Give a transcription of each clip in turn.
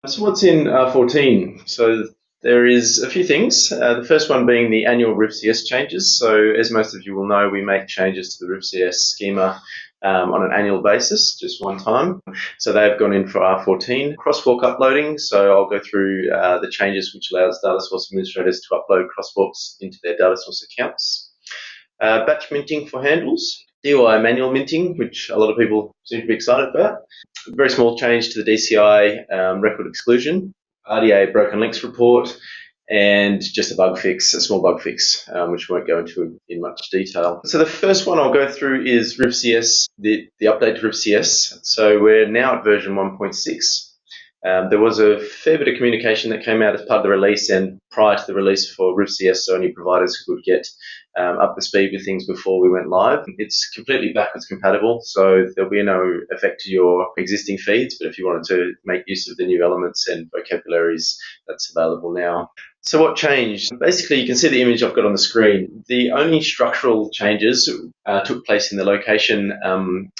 So what's in R14? So there is a few things. The first one being the annual Riff CS changes. So as most of you will know, we make changes to the Riff CS schema on an annual basis, just one time. So they've gone in for R14. Crosswalk uploading. So I'll go through the changes which allows data source administrators to upload crosswalks into their data source accounts. Batch minting for handles. DOI manual minting, which a lot of people seem to be excited about. A very small change to the DCI record exclusion, RDA broken links report, and just a small bug fix, which we won't go into in much detail. So the first one I'll go through is Riff CS, the update to Riff CS. So we're now at version 1.6. There was a fair bit of communication that came out as part of the release and prior to the release for Riff CS, so any providers could get up to speed with things before we went live. It's completely backwards compatible, so there'll be no effect to your existing feeds, but if you wanted to make use of the new elements and vocabularies, that's available now. So what changed? Basically, you can see the image I've got on the screen. The only structural changes took place in the location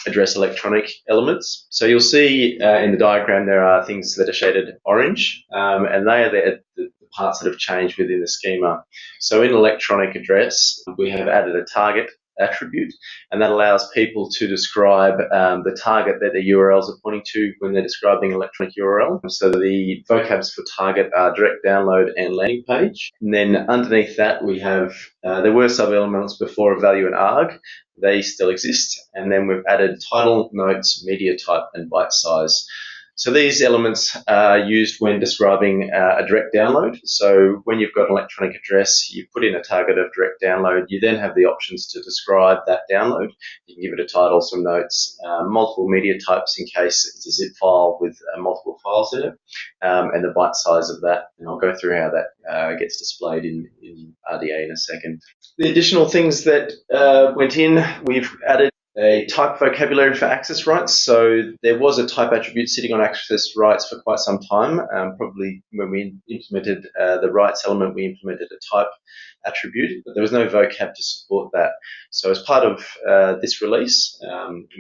address electronic elements. So you'll see in the diagram there are things that are shaded orange, and they are the parts that have changed within the schema. So in electronic address, we have added a target attribute, and that allows people to describe the target that their URLs are pointing to when they're describing electronic URL. So the vocabs for target are direct download and landing page. And then underneath that we have, there were sub-elements before of value and arg. They still exist. And then we've added title, notes, media type, and byte size. So these elements are used when describing a direct download. So when you've got an electronic address, you put in a target of direct download, you then have the options to describe that download. You can give it a title, some notes, multiple media types in case it's a zip file with multiple files in it, and the byte size of that. And I'll go through how that gets displayed in RDA in a second. The additional things that went in, we've added a type vocabulary for access rights. So there was a type attribute sitting on access rights for quite some time. Probably when we implemented the rights element, we implemented a type attribute, but there was no vocab to support that. So as part of this release,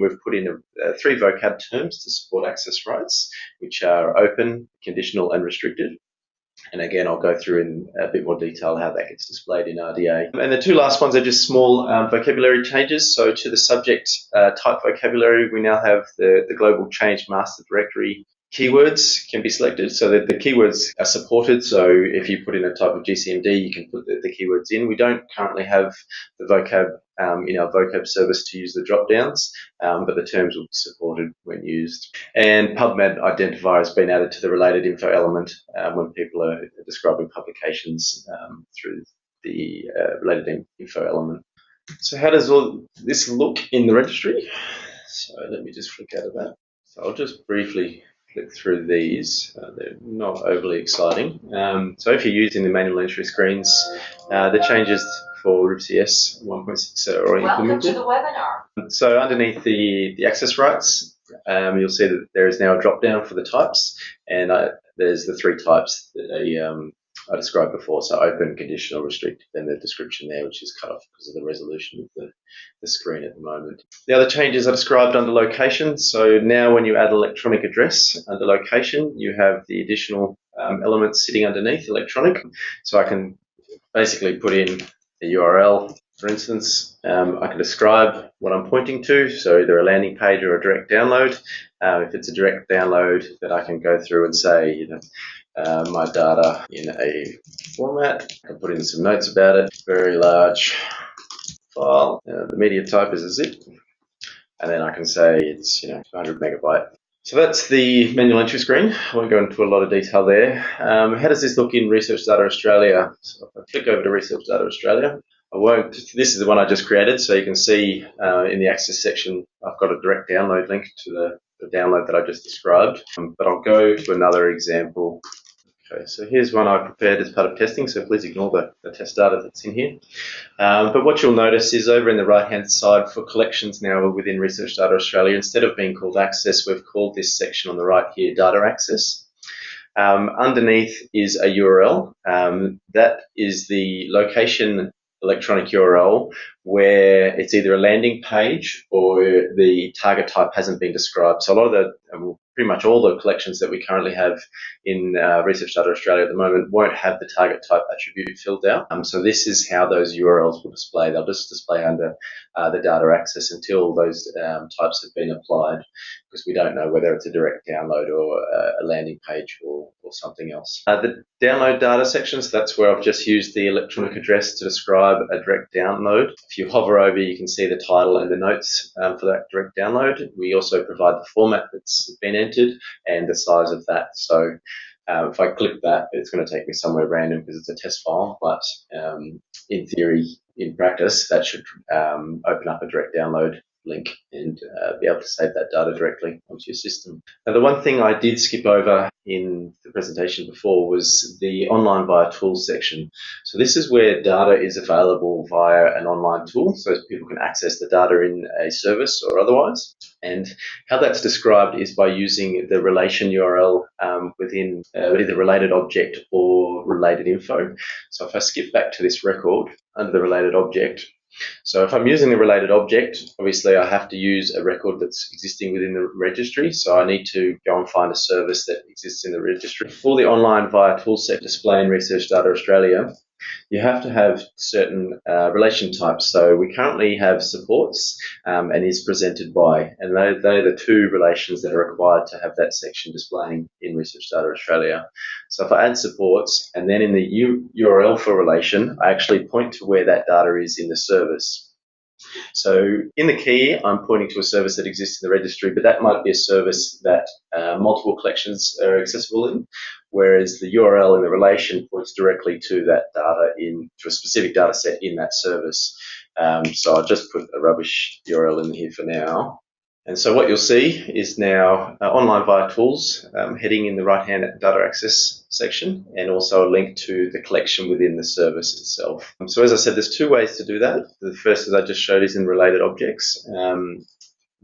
we've put in 3 vocab terms to support access rights, which are open, conditional, and restricted. And again, I'll go through in a bit more detail how that gets displayed in RDA. And the 2 last ones are just small vocabulary changes. So to the subject type vocabulary, we now have the global change master directory keywords can be selected so that the keywords are supported. So if you put in a type of GCMD, you can put the keywords in. We don't currently have the vocab in our vocab service to use the drop downs, but the terms will be supported when used. And PubMed identifier has been added to the related info element when people are describing publications through the related info element. So how does all this look in the registry? So let me just flick out of that. So I'll just briefly flick through these. They're not overly exciting. So if you're using the manual entry screens, the changes for Riff CS 1.6 are already implemented. Welcome to the webinar. So underneath the access rights, you'll see that there is now a drop down for the types, and there's the 3 types that I described before. So open, conditional, restricted, and the description there, which is cut off because of the resolution of the screen at the moment. The other changes are described under location. So now when you add electronic address under location, you have the additional elements sitting underneath electronic. So I can basically put in a URL, for instance. I can describe what I'm pointing to, so either a landing page or a direct download. If it's a direct download, then I can go through and say, my data in a format. I can put in some notes about it. Very large file. The media type is a zip, and then I can say it's 100 megabyte. So that's the manual entry screen. I won't go into a lot of detail there. How does this look in Research Data Australia? So if I click over to Research Data Australia, this is the one I just created, so you can see in the access section I've got a direct download link to the download that I just described. But I'll go to another example. Okay, so here's one I prepared as part of testing, so please ignore the test data that's in here. But what you'll notice is over in the right-hand side for collections now within Research Data Australia, instead of being called access, we've called this section on the right here data access. Underneath is a URL. That is the location electronic URL where it's either a landing page or the target type hasn't been described. So a lot of the, we'll pretty much all the collections that we currently have in Research Data Australia at the moment won't have the target type attribute filled out. So this is how those URLs will display. They'll just display under the data access until those types have been applied, because we don't know whether it's a direct download or a landing page or something else. The download data sections, that's where I've just used the electronic address to describe a direct download. If you hover over, you can see the title and the notes for that direct download. We also provide the format that's been entered and the size of that. So if I click that, it's going to take me somewhere random because it's a test file, but in theory, in practice, that should open up a direct download link and be able to save that data directly onto your system. Now, the one thing I did skip over in the presentation before was the online via tools section. So this is where data is available via an online tool, so people can access the data in a service or otherwise. And how that's described is by using the relation URL within either related object or related info. So if I skip back to this record under the related object, so if I'm using the related object, obviously I have to use a record that's existing within the registry. So I need to go and find a service that exists in the registry. For the online via toolset display in Research Data Australia, you have to have certain relation types. So we currently have supports and is presented by, and they're the two relations that are required to have that section displaying in Research Data Australia. So if I add supports, and then in the URL for relation, I actually point to where that data is in the service. So in the key, I'm pointing to a service that exists in the registry, but that might be a service that multiple collections are accessible in, whereas the URL in the relation points directly to that data to a specific data set in that service. So I'll just put a rubbish URL in here for now. And so what you'll see is now online via tools heading in the right-hand data access section, and also a link to the collection within the service itself. So as I said, there's two ways to do that. The first, as I just showed, is in related objects.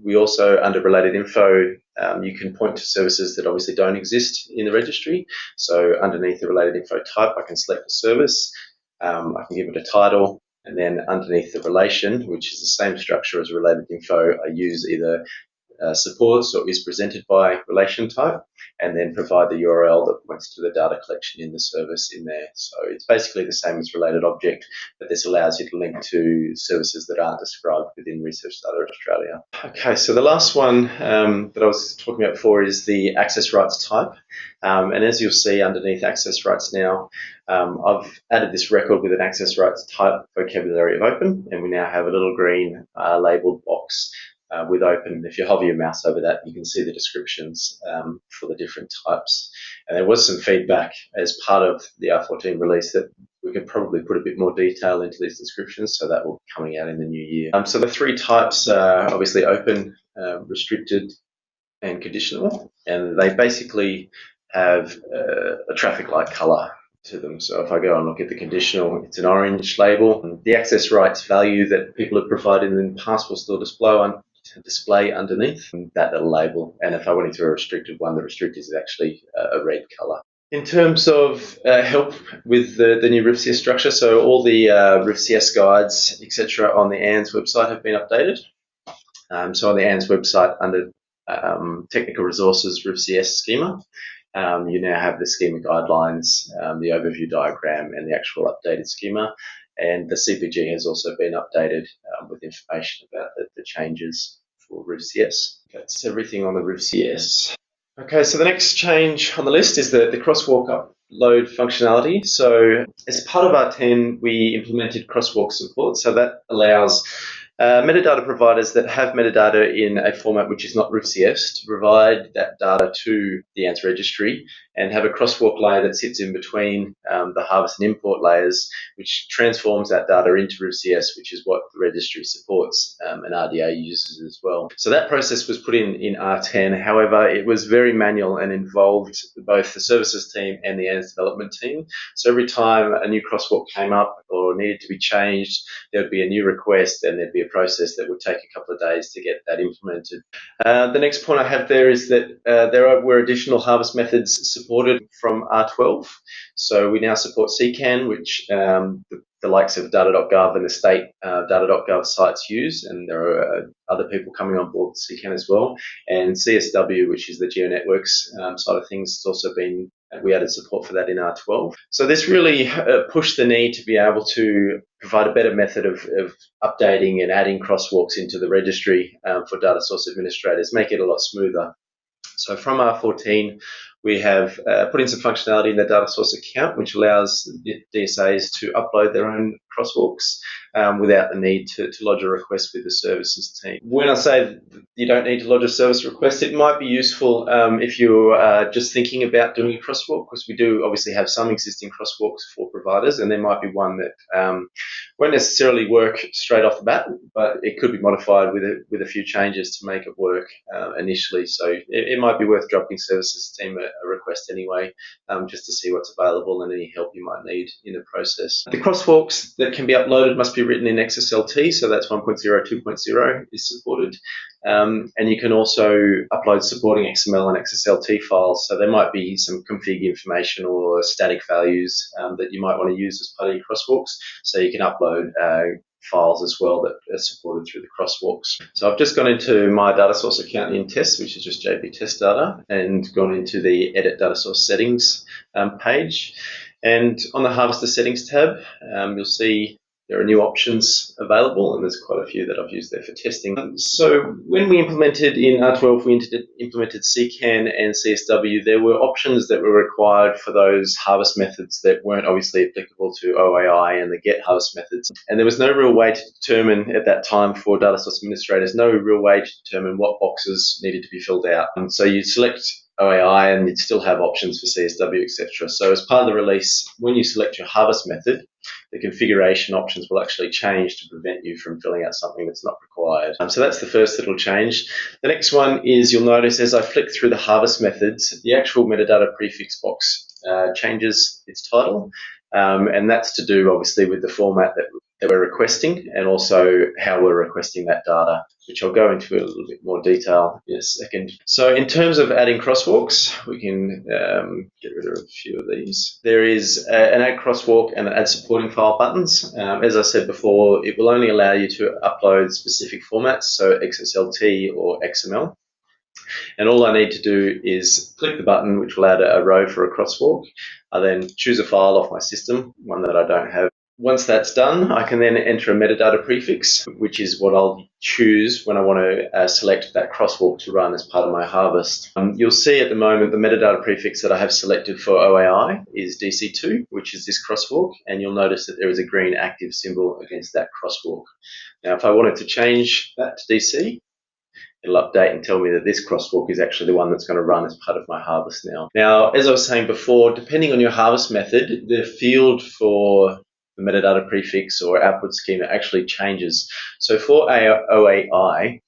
We also, under related info, you can point to services that obviously don't exist in the registry. So underneath the related info type, I can select a service, I can give it a title, and then underneath the relation, which is the same structure as related info, I use either supports or is presented by relation type, and then provide the URL that points to the data collection in the service in there. So it's basically the same as related object, but this allows you to link to services that aren't described within Research Data Australia. Okay, so the last one that I was talking about before is the access rights type. And as you'll see underneath access rights now, I've added this record with an access rights type vocabulary of open, and we now have a little green labeled box with open. If you hover your mouse over that, you can see the descriptions for the different types. And there was some feedback as part of the R14 release that we could probably put a bit more detail into these descriptions, so that will be coming out in the new year. So the three types are obviously open, restricted, and conditional, and they basically have a traffic light color to them. So if I go and look at the conditional, it's an orange label. The access rights value that people have provided in the past will still display underneath that little label. And if I went into a restricted one, the restricted is actually a red color. In terms of help with the new Riff CS structure, so all the Riff CS guides, etc., on the ANDS website have been updated. So on the ANDS website, under technical resources Riff CS schema, you now have the schema guidelines, the overview diagram, and the actual updated schema. And the CPG has also been updated with information about the changes for Riff CS. That's everything on the Riff CS. Okay, so the next change on the list is the crosswalk upload functionality. So as part of R10, we implemented crosswalk support. So that allows metadata providers that have metadata in a format which is not Riff CS to provide that data to the ANDS registry and have a crosswalk layer that sits in between the harvest and import layers, which transforms that data into Riff CS, which is what the registry supports and RDA uses as well. So that process was put in R10. However, it was very manual and involved both the services team and the ANDS development team. So every time a new crosswalk came up or needed to be changed, there would be a new request and there'd be a process that would take a couple of days to get that implemented. The next point I have there is that there were additional harvest methods supported from R12. So we now support CCAN, which the likes of data.gov and the state data.gov sites use, and there are other people coming on board with CCAN as well. And CSW, which is the GeoNetworks side of things, has also been, we added support for that in R12. So this really pushed the need to be able to provide a better method of updating and adding crosswalks into the registry for data source administrators, make it a lot smoother. So from R14, we have put in some functionality in the data source account, which allows DSAs to upload their own crosswalks without the need to lodge a request with the services team. When I say you don't need to lodge a service request, it might be useful if you're just thinking about doing a crosswalk, because we do obviously have some existing crosswalks for providers, and there might be one that won't necessarily work straight off the bat, but it could be modified with a few changes to make it work initially. So it might be worth dropping services team a request anyway, just to see what's available and any help you might need in the process. The crosswalks that can be uploaded must be written in XSLT, so that's 1.0, 2.0 is supported. And you can also upload supporting XML and XSLT files, so there might be some config information or static values that you might want to use as part of your crosswalks, so you can upload files as well that are supported through the crosswalks. So I've just gone into my data source account in test, which is just JP test data, and gone into the edit data source settings page. And on the harvester settings tab, you'll see there are new options available, and there's quite a few that I've used there for testing. So when we implemented in R12, we implemented CCAN and CSW, there were options that were required for those harvest methods that weren't obviously applicable to OAI and the get harvest methods. And there was no real way to determine at that time for data source administrators, no real way to determine what boxes needed to be filled out. So you select OAI and you'd still have options for CSW, etc. So as part of the release, when you select your harvest method, the configuration options will actually change to prevent you from filling out something that's not required. So that's the first that'll change. The next one is, you'll notice as I flick through the harvest methods, the actual metadata prefix box changes its title. And that's to do obviously with the format that we're requesting, and also how we're requesting that data, which I'll go into a little bit more detail in a second. So in terms of adding crosswalks, we can get rid of a few of these. There is an add crosswalk and an add supporting file buttons. As I said before, it will only allow you to upload specific formats, so XSLT or XML. And all I need to do is click the button, which will add a row for a crosswalk. I then choose a file off my system, one that I don't have. Once that's done, I can then enter a metadata prefix, which is what I'll choose when I want to select that crosswalk to run as part of my harvest. You'll see at the moment the metadata prefix that I have selected for OAI is DC2, which is this crosswalk, and you'll notice that there is a green active symbol against that crosswalk. Now, if I wanted to change that to DC, it'll update and tell me that this crosswalk is actually the one that's going to run as part of my harvest now. Now, as I was saying before, depending on your harvest method, the field for the metadata prefix or output schema actually changes. So for OAI,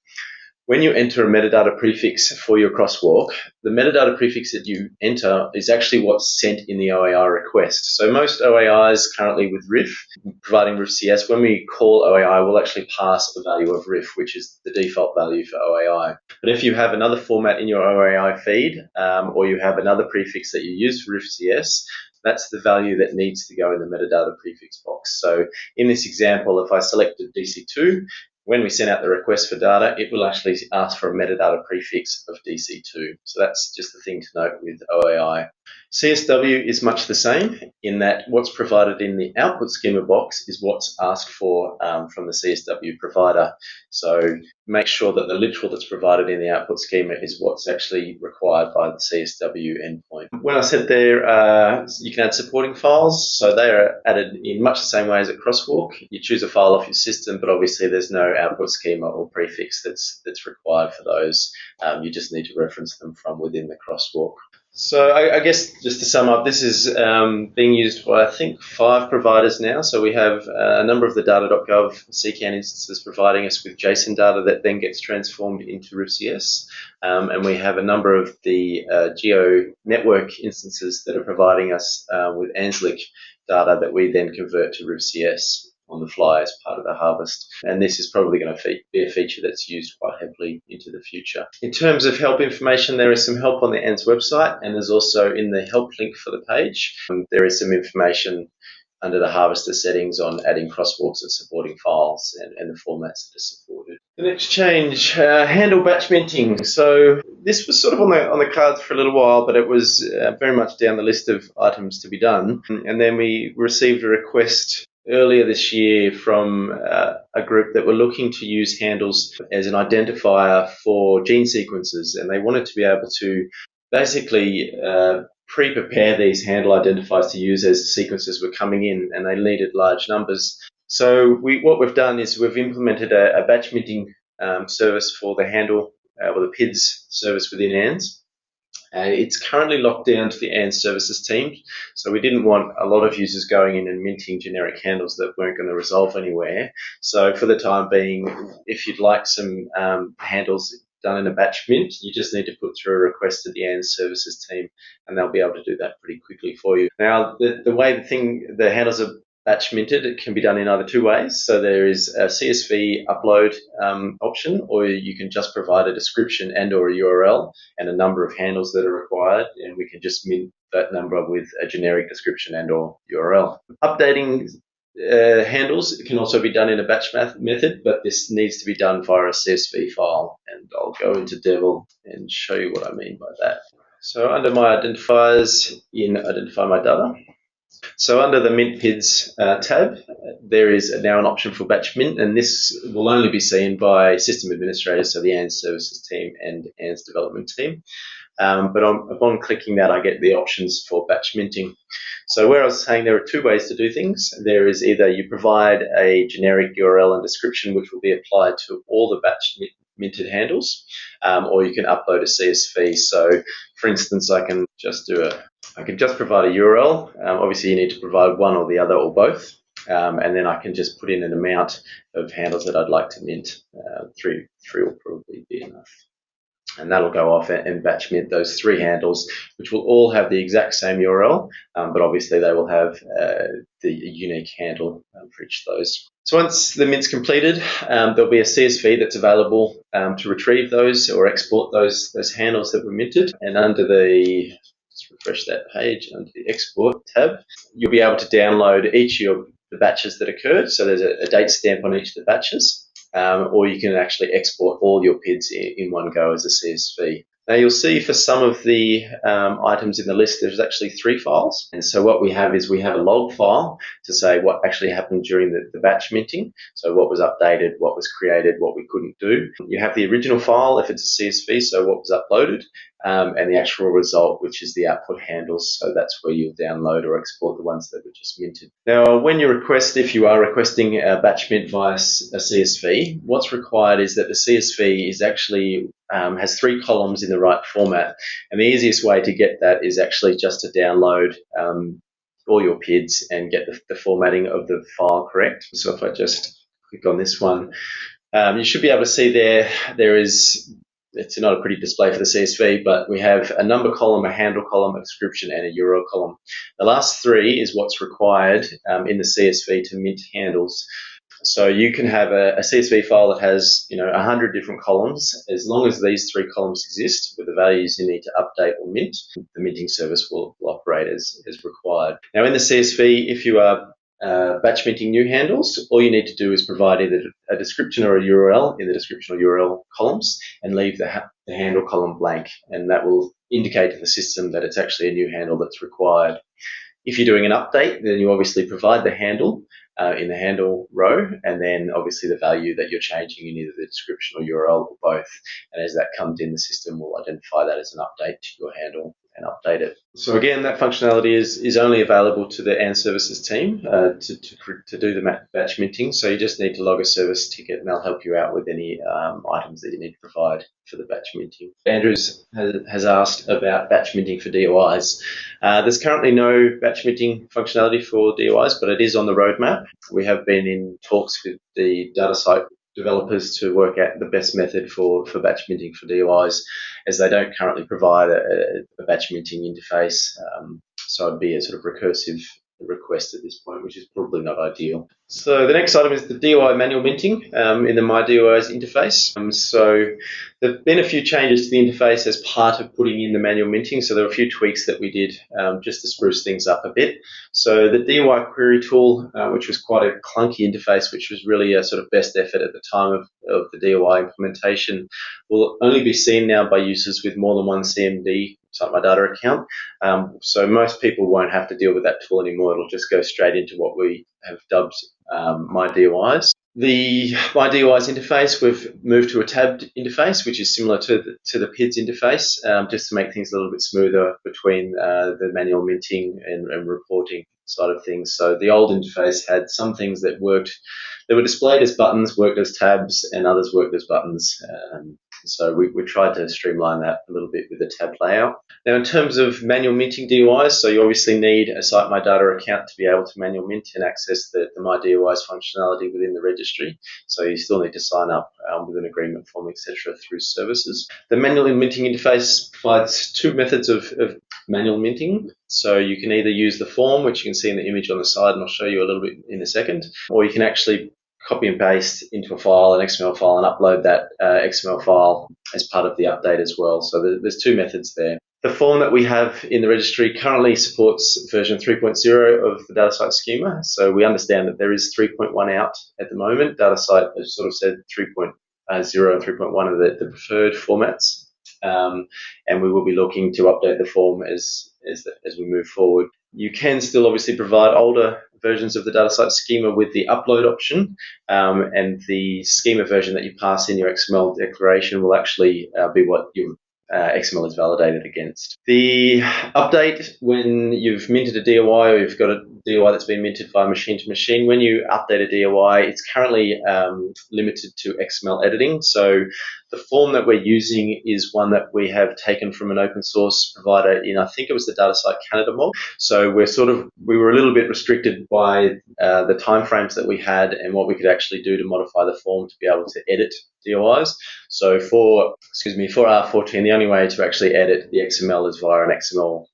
when you enter a metadata prefix for your crosswalk, the metadata prefix that you enter is actually what's sent in the OAI request. So most OAIs currently with Riff, providing Riff CS, when we call OAI, we'll actually pass the value of Riff, which is the default value for OAI. But if you have another format in your OAI feed, or you have another prefix that you use for Riff CS, that's the value that needs to go in the metadata prefix box. So in this example, if I selected DC2, when we send out the request for data, it will actually ask for a metadata prefix of DC2. So that's just the thing to note with OAI. CSW is much the same in that what's provided in the output schema box is what's asked for from the CSW provider. So make sure that the literal that's provided in the output schema is what's actually required by the CSW endpoint. When I said there, you can add supporting files, so they are added in much the same way as a crosswalk. You choose a file off your system, but obviously there's no output schema or prefix that's required for those. You just need to reference them from within the crosswalk. So I guess just to sum up, this is being used by I think 5 providers now. So we have a number of the data.gov CCAN instances providing us with JSON data that then gets transformed into Riff CS. And we have a number of the Geo network instances that are providing us with ANDS data that we then convert to Riff CS. on the fly as part of the harvest. And this is probably going to be a feature that's used quite heavily into the future. In terms of help information, there is some help on the ANDS website, and there's also in the help link for the page, there is some information under the harvester settings on adding crosswalks and supporting files and the formats that are supported. The next change, handle batch minting. So this was sort of on the cards for a little while, but it was very much down the list of items to be done. And then we received a request earlier this year from a group that were looking to use handles as an identifier for gene sequences, and they wanted to be able to basically pre-prepare these handle identifiers to use as sequences were coming in, and they needed large numbers. So what we've done is we've implemented a batch minting service for the handle or the PIDs service within ANDS. It's currently locked down to the ANDS services team, so we didn't want a lot of users going in and minting generic handles that weren't going to resolve anywhere. So for the time being, if you'd like some handles done in a batch mint, you just need to put through a request to the ANDS services team, and they'll be able to do that pretty quickly for you. Now, the way the handles are batch minted, it can be done in either two ways. So there is a CSV upload option, or you can just provide a description and or a URL and a number of handles that are required, and we can just mint that number with a generic description and or URL. Updating handles can also be done in a batch method, but this needs to be done via a CSV file, and I'll go into Devil and show you what I mean by that. So under my identifiers in Identify My Data, so under the Mint PIDs tab, there is now an option for batch mint, and this will only be seen by system administrators, so the ANDS services team and ANDS development team. But upon clicking that, I get the options for batch minting. So where I was saying there are two ways to do things. There is either you provide a generic URL and description which will be applied to all the batch minted handles, or you can upload a CSV. So for instance, I can just provide a URL. Obviously you need to provide one or the other or both. And then I can just put in an amount of handles that I'd like to mint. Three will probably be enough. And that'll go off and batch mint those 3 handles, which will all have the exact same URL, but obviously they will have the unique handle for each of those. So once the mint's completed, there'll be a CSV that's available to retrieve those or export those handles that were minted. And under let's refresh that page, under the Export tab, you'll be able to download each of the batches that occurred. So there's a date stamp on each of the batches. Or you can actually export all your PIDs in one go as a CSV. Now you'll see for some of the items in the list, there's actually 3 files. And so what we have is we have a log file to say what actually happened during the batch minting. So what was updated, what was created, what we couldn't do. You have the original file if it's a CSV, so what was uploaded, and the actual result, which is the output handles. So that's where you'll download or export the ones that were just minted. Now, if you are requesting a batch mint via a CSV, what's required is that the CSV is actually has 3 columns in the right format. And the easiest way to get that is actually just to download all your PIDs and get the formatting of the file correct. So if I just click on this one, you should be able to see it's not a pretty display for the CSV, but we have a number column, a handle column, a description, and a URL column. The last 3 is what's required in the CSV to mint handles. So you can have a CSV file that has 100 different columns. As long as these 3 columns exist with the values you need to update or mint, the minting service will operate as required. Now in the CSV, if you are batch minting new handles, all you need to do is provide either a description or a URL in the description or URL columns and leave the handle column blank, and that will indicate to the system that it's actually a new handle that's required. If you're doing an update, then you obviously provide the handle in the handle row, and then obviously the value that you're changing in either the description or URL or both. And as that comes in, the system will identify that as an update to your handle and update it. So again, that functionality is only available to the ANDS services team to do the batch minting. So you just need to log a service ticket, and they'll help you out with any items that you need to provide for the batch minting. Andrews has asked about batch minting for DOIs. There's currently no batch minting functionality for DOIs, but it is on the roadmap. We have been in talks with the DataSite developers to work out the best method for batch minting for DOIs, as they don't currently provide a batch minting interface. So it'd be a sort of recursive request at this point, which is probably not ideal. So the next item is the DOI manual minting in the MyDOIs interface. So there have been a few changes to the interface as part of putting in the manual minting. So there were a few tweaks that we did just to spruce things up a bit. So the DOI query tool, which was quite a clunky interface, which was really a sort of best effort at the time of the DOI implementation, will only be seen now by users with more than one CMD Cite My Data account. So most people won't have to deal with that tool anymore. It'll just go straight into what we have dubbed MyDOIs. The MyDOIs interface, we've moved to a tabbed interface, which is similar to the PIDS interface, just to make things a little bit smoother between the manual minting and reporting side of things. So the old interface had some things that worked, that were displayed as buttons, worked as tabs, and others worked as buttons. So we tried to streamline that a little bit with the tab layout. Now, in terms of manual minting DOIs, so you obviously need a Cite My Data account to be able to manual mint and access the MyDOIs functionality within the registry. So you still need to sign up with an agreement form, etc., through services. The manual minting interface provides two methods of manual minting. So you can either use the form, which you can see in the image on the side, and I'll show you a little bit in a second, or you can actually copy and paste into a file, an XML file, and upload that XML file as part of the update as well. So there's two methods there. The form that we have in the registry currently supports version 3.0 of the DataCite schema. So we understand that there is 3.1 out at the moment. DataCite has sort of said 3.0 and 3.1 are the preferred formats. And we will be looking to update the form as we move forward. You can still obviously provide older versions of the DataCite schema with the upload option, and the schema version that you pass in your XML declaration will actually be what your XML is validated against. The update, when you've minted a DOI or you've got a DOI that's been minted via machine to machine, when you update a DOI, it's currently limited to XML editing. So the form that we're using is one that we have taken from an open source provider in, I think it was the DataCite Canada mod. So we were a little bit restricted by the timeframes that we had and what we could actually do to modify the form to be able to edit DOIs. So for R14, the only way to actually edit the XML is via an XML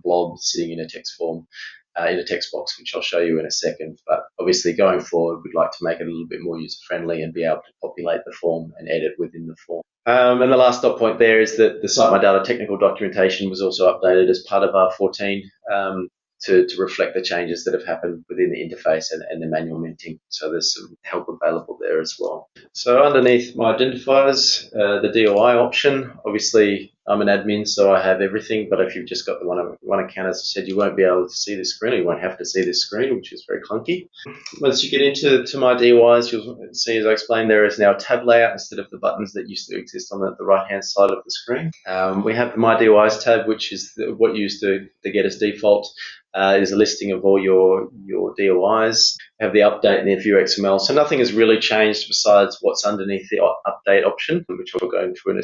blob sitting in a text form, in a text box, which I'll show you in a second. But obviously going forward, we'd like to make it a little bit more user-friendly and be able to populate the form and edit within the form. And the last dot point there is that the Cite My Data technical documentation was also updated as part of R14 to reflect the changes that have happened within the interface and the manual minting. So there's some help available there as well. So underneath my identifiers, the DOI option, obviously I'm an admin, so I have everything, but if you've just got the one account, as I said, you won't be able to see this screen, or you won't have to see this screen, which is very clunky. Once you get into my DOIs, you'll see, as I explained, there is now a tab layout instead of the buttons that used to exist on the right-hand side of the screen. We have the My DOIs tab, which is what you used to get as default. Is a listing of all your DOIs. We have the update and the view XML. So nothing has really changed besides what's underneath the update option, which we'll go into in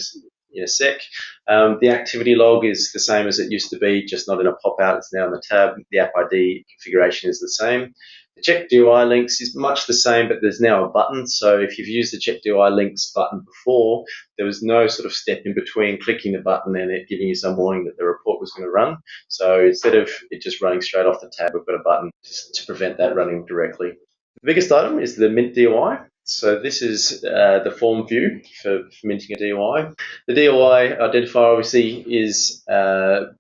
a sec. The activity log is the same as it used to be, just not in a pop-out. It's now in the tab. The app ID configuration is the same. The check DOI links is much the same, but there's now a button. So if you've used the check DOI links button before, there was no sort of step in between clicking the button and it giving you some warning that the report was going to run. So instead of it just running straight off the tab, we've got a button to prevent that running directly. The biggest item is the Mint DOI. So this is the form view for minting a DOI. The DOI identifier obviously is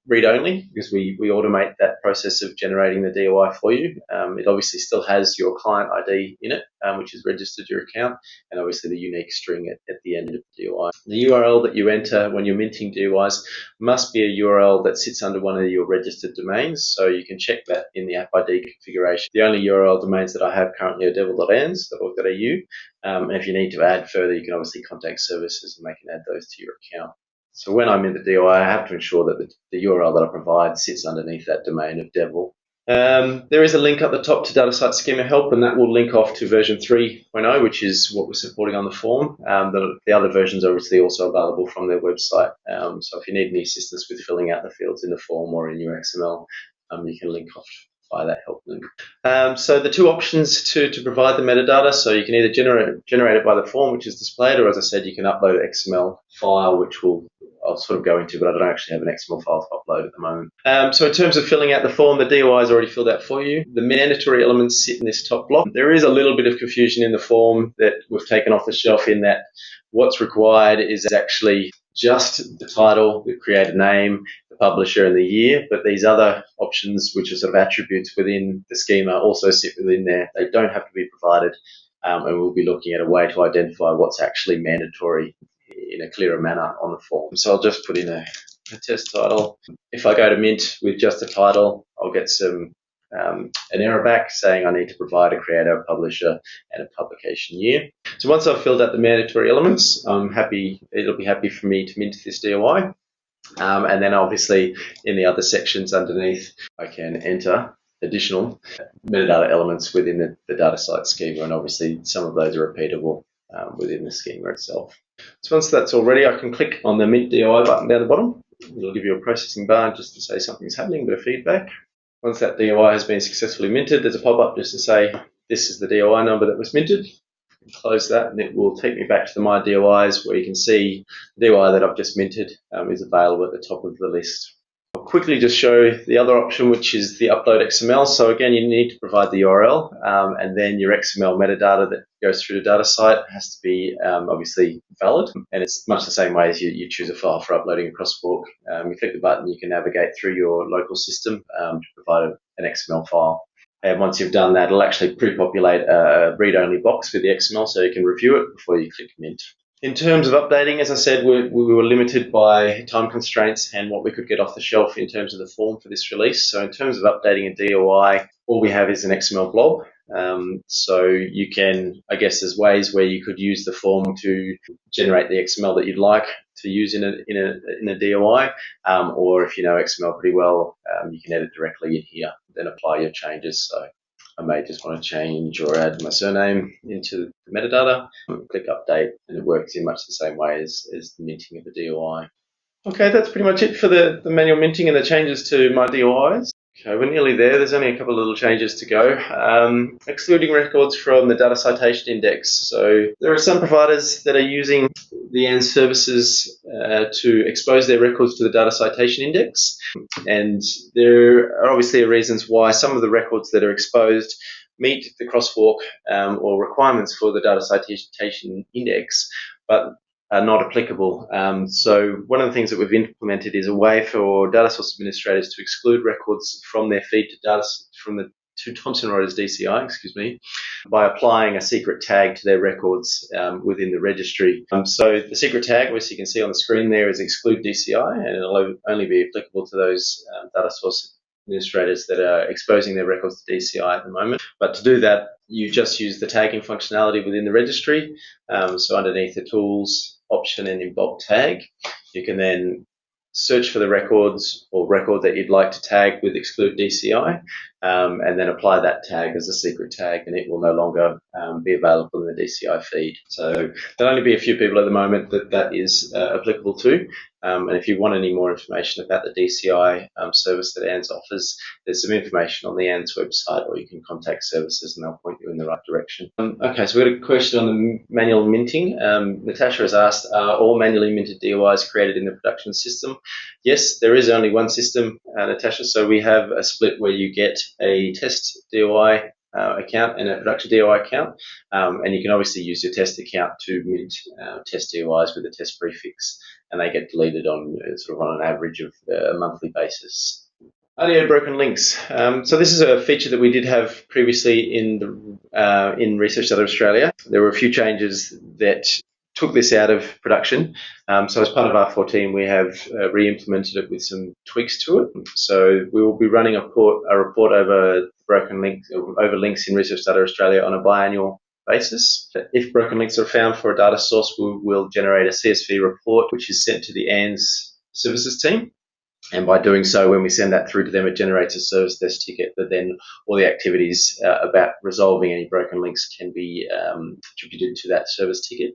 read-only because we automate that process of generating the DOI for you. It obviously still has your client ID in it, which has registered your account, and obviously the unique string at the end of the DOI. The URL that you enter when you're minting DOIs must be a URL that sits under one of your registered domains, so you can check that in the app ID configuration. The only URL domains that I have currently are devil.ands.org.au. And if you need to add further, you can obviously contact services and they can add those to your account. So when I'm in the DOI, I have to ensure that the URL that I provide sits underneath that domain of Devil. There is a link at the top to DataCite Schema Help, and that will link off to version 3.0, which is what we're supporting on the form. The other versions are obviously also available from their website. So if you need any assistance with filling out the fields in the form or in your XML, you can link off via that help link. So the two options to provide the metadata, so you can either generate it by the form which is displayed, or as I said, you can upload an XML file, which I'll sort of go into, but I don't actually have an XML file to upload at the moment. So in terms of filling out the form, the DOI is already filled out for you. The mandatory elements sit in this top block. There is a little bit of confusion in the form that we've taken off the shelf, in that what's required is actually just the title, the creator name, the publisher, and the year, but these other options, which are sort of attributes within the schema, also sit within there. They don't have to be provided, and we'll be looking at a way to identify what's actually mandatory in a clearer manner on the form. So I'll just put in a test title. If I go to Mint with just a title, I'll get an error back saying I need to provide a creator, a publisher, and a publication year. So once I've filled out the mandatory elements, it'll be happy for me to mint this DOI. And then obviously in the other sections underneath, I can enter additional metadata elements within the data site schema, and obviously some of those are repeatable within the schema itself. So once that's all ready, I can click on the Mint DOI button down the bottom. It'll give you a processing bar just to say something's happening, a bit of feedback. Once that DOI has been successfully minted, there's a pop-up just to say this is the DOI number that was minted. Close that, and it will take me back to the My DOIs, where you can see the DOI that I've just minted is available at the top of the list. I'll quickly just show the other option, which is the upload XML. So again, you need to provide the URL, and then your XML metadata that goes through the data site has to be obviously valid. And it's much the same way as you choose a file for uploading a Crosswalk. You click the button, you can navigate through your local system to provide an XML file. And once you've done that, it'll actually pre-populate a read-only box with the XML, so you can review it before you click Mint. In terms of updating, as I said, we were limited by time constraints and what we could get off the shelf in terms of the form for this release. So in terms of updating a DOI, all we have is an XML blob. So you can, I guess there's ways where you could use the form to generate the XML that you'd like to use in a DOI, or if you know XML pretty well, you can edit directly in here, then apply your changes. So I may just want to change or add my surname into the metadata, click update, and it works in much the same way as the minting of the DOI. Okay, that's pretty much it for the manual minting and the changes to my DOIs. Okay, we're nearly there. There's only a couple of little changes to go. Excluding records from the data citation index. So there are some providers that are using the ANDS services to expose their records to the data citation index. And there are obviously reasons why some of the records that are exposed meet the crosswalk or requirements for the data citation index, but are not applicable. So one of the things that we've implemented is a way for data source administrators to exclude records from their feed to Thomson Reuters DCI, by applying a secret tag to their records within the registry. So the secret tag, which you can see on the screen there, is Exclude DCI, and it'll only be applicable to those data source administrators that are exposing their records to DCI at the moment. But to do that, you just use the tagging functionality within the registry. So underneath the tools option and in bulk tag, you can then search for the records or record that you'd like to tag with Exclude DCI, and then apply that tag as a secret tag, and it will no longer be available in the DCI feed. So there'll only be a few people at the moment that is applicable to. And if you want any more information about the DCI service that ANDS offers, there's some information on the ANDS website, or you can contact services and they'll point you in the right direction. Okay, so we got a question on the manual minting. Natasha has asked, are all manually minted DOIs created in the production system? Yes, there is only one system, Natasha, so we have a split where you get a test DOI account and a production DOI account, and you can obviously use your test account to mint test DOIs with a test prefix, and they get deleted on an average of a monthly basis. Audio broken links. So this is a feature that we did have previously in Research Data Australia. There were a few changes that took this out of production. So as part of R14, we have re-implemented it with some tweaks to it. So we will be running a report over broken links, over links in Research Data Australia on a biannual basis. If broken links are found for a data source, we will generate a CSV report, which is sent to the ANDS services team. And by doing so, when we send that through to them, it generates a service desk ticket, but then all the activities about resolving any broken links can be attributed to that service ticket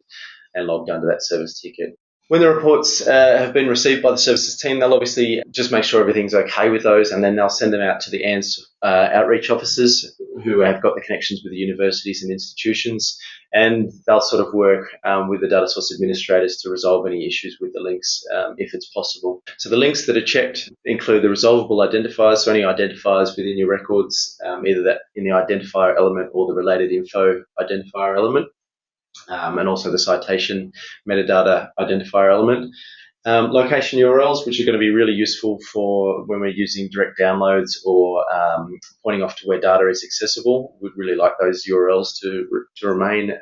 and logged under that service ticket. When the reports have been received by the services team, they'll obviously just make sure everything's okay with those, and then they'll send them out to the ANDS outreach officers who have got the connections with the universities and institutions, and they'll sort of work with the data source administrators to resolve any issues with the links if it's possible. So the links that are checked include the resolvable identifiers, so any identifiers within your records, either that in the identifier element or the related info identifier element. And also the citation metadata identifier element. Location URLs, which are going to be really useful for when we're using direct downloads or pointing off to where data is accessible. We'd really like those URLs to remain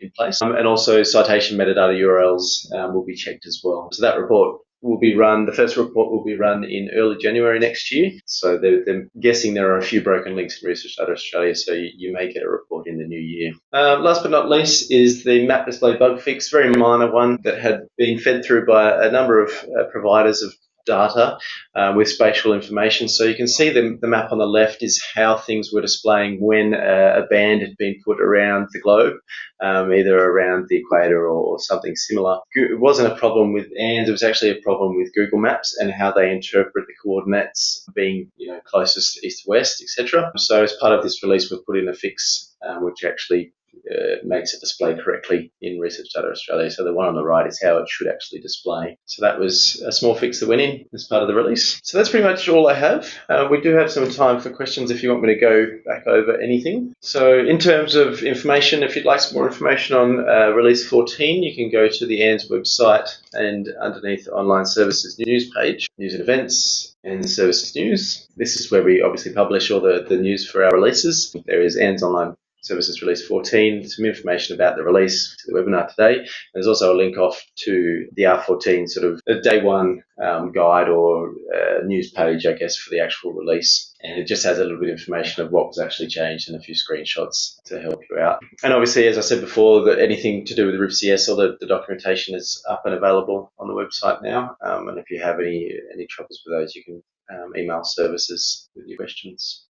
in place. And also citation metadata URLs will be checked as well. So that report will be run, the first report will be run in early January next year. So they're guessing there are a few broken links in Research Data Australia, so you may get a report in the new year. Last but not least is the map display bug fix, very minor one that had been fed through by a number of providers of data with spatial information. So you can see the map on the left is how things were displaying when a band had been put around the globe, either around the equator or something similar. It wasn't a problem with ANDS, it was actually a problem with Google Maps and how they interpret the coordinates being closest to east to west, etc. So as part of this release, we've put in a fix which actually makes it display correctly in Research Data Australia. So the one on the right is how it should actually display. So that was a small fix that went in as part of the release. So that's pretty much all I have. We do have some time for questions if you want me to go back over anything. So in terms of information, if you'd like some more information on Release 14, you can go to the ANDS website and underneath the Online Services News page, News and Events, and Services News. This is where we obviously publish all the news for our releases. There is ANDS Online Services Release 14, some information about the release to the webinar today. There's also a link off to the R14 sort of a day one guide or news page, I guess, for the actual release. And it just has a little bit of information of what was actually changed and a few screenshots to help you out. And obviously, as I said before, that anything to do with the Riff CS or the documentation is up and available on the website now. And if you have any troubles with those, you can email services with your questions.